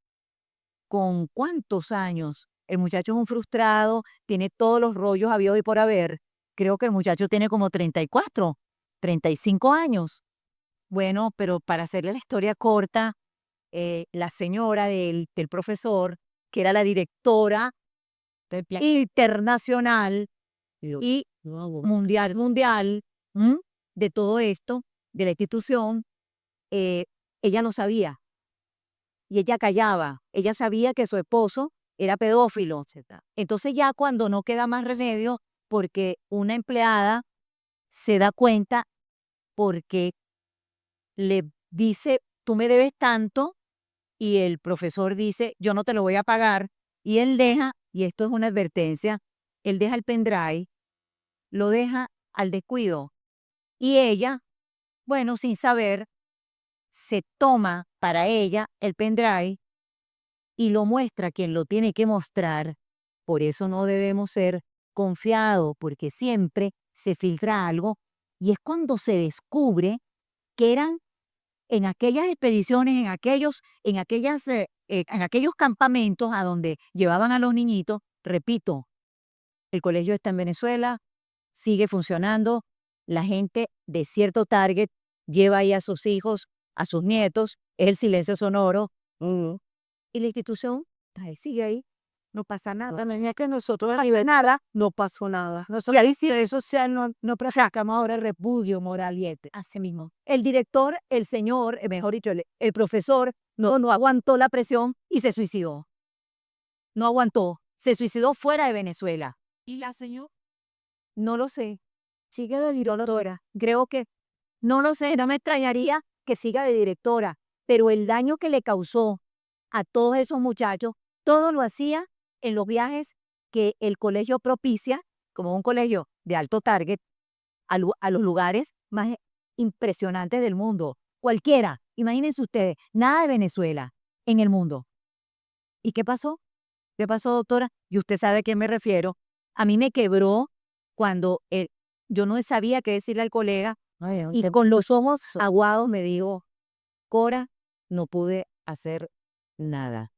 A: con cuántos años El muchacho es un frustrado, tiene todos los rollos habidos y por haber. Creo que el muchacho tiene como 34, 35 años. Bueno, pero para hacerle la historia corta, la señora del profesor, que era la directora internacional y mundial de todo esto, de la institución, ella no sabía. Y ella callaba. Ella sabía que su esposo era pedófilo. Entonces ya cuando no queda más remedio, porque una empleada se da cuenta porque le dice, tú me debes tanto, y el profesor dice, yo no te lo voy a pagar, y él deja, y esto es una advertencia, él deja el pendrive, lo deja al descuido, y ella, bueno, sin saber, se toma para ella el pendrive y lo muestra a quien lo tiene que mostrar. Por eso no debemos ser confiados, porque siempre se filtra algo, y es cuando se descubre que eran en aquellas expediciones, en aquellos campamentos a donde llevaban a los niñitos. Repito, el colegio está en Venezuela, sigue funcionando, la gente de cierto target lleva ahí a sus hijos, a sus nietos, es el silencio sonoro, y la institución sigue ahí, no pasa nada.
B: También es que nosotros a nivel nada, no pasó nada. Nosotros en social no practicamos ahora el repudio moral y ético.
A: Así mismo. El director, el señor, mejor dicho, el profesor, no aguantó la presión y se suicidó. No aguantó. Se suicidó fuera de Venezuela.
C: ¿Y la señora?
A: No lo sé. Sigue de directora. Creo que, no lo sé, no me extrañaría que siga de directora, pero el daño que le causó a todos esos muchachos, todo lo hacía en los viajes que el colegio propicia, como un colegio de alto target, a los lugares más impresionantes del mundo. Cualquiera, imagínense ustedes, nada de Venezuela en el mundo. ¿Y qué pasó? ¿Qué pasó, doctora? Y usted sabe a qué me refiero. A mí me quebró cuando yo no sabía qué decirle al colega y con los ojos aguados me dijo, Cora, no pude hacer nada.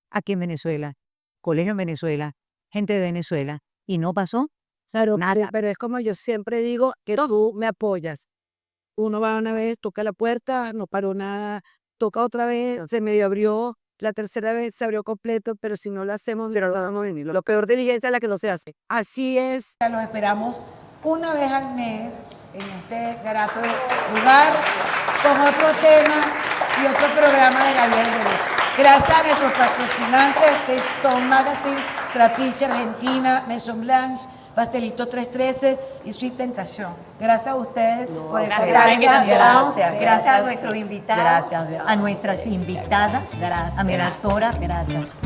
A: Aquí en Venezuela, colegio en Venezuela, gente de Venezuela, y no pasó
B: Claro,
A: nada.
B: pero es como yo siempre digo, que tú me apoyas. Uno va una vez, toca la puerta, no paró nada, toca otra vez, se medio abrió, la tercera vez se abrió completo, pero si no lo hacemos, pero lo damos venir. Lo peor diligencia es la que no se hace. Así es.
I: Los esperamos una vez al mes en este grato lugar con otro tema y otro programa de Gabriel Vélez. Gracias a nuestros patrocinantes, Stone Magazine, Trapiche Argentina, Maison Blanche, Pastelito 313 y Sweet Tentación. Gracias a ustedes por estar
A: Gracias a nuestros invitados,
G: Gracias.
A: a nuestras invitadas, a mi doctora, gracias.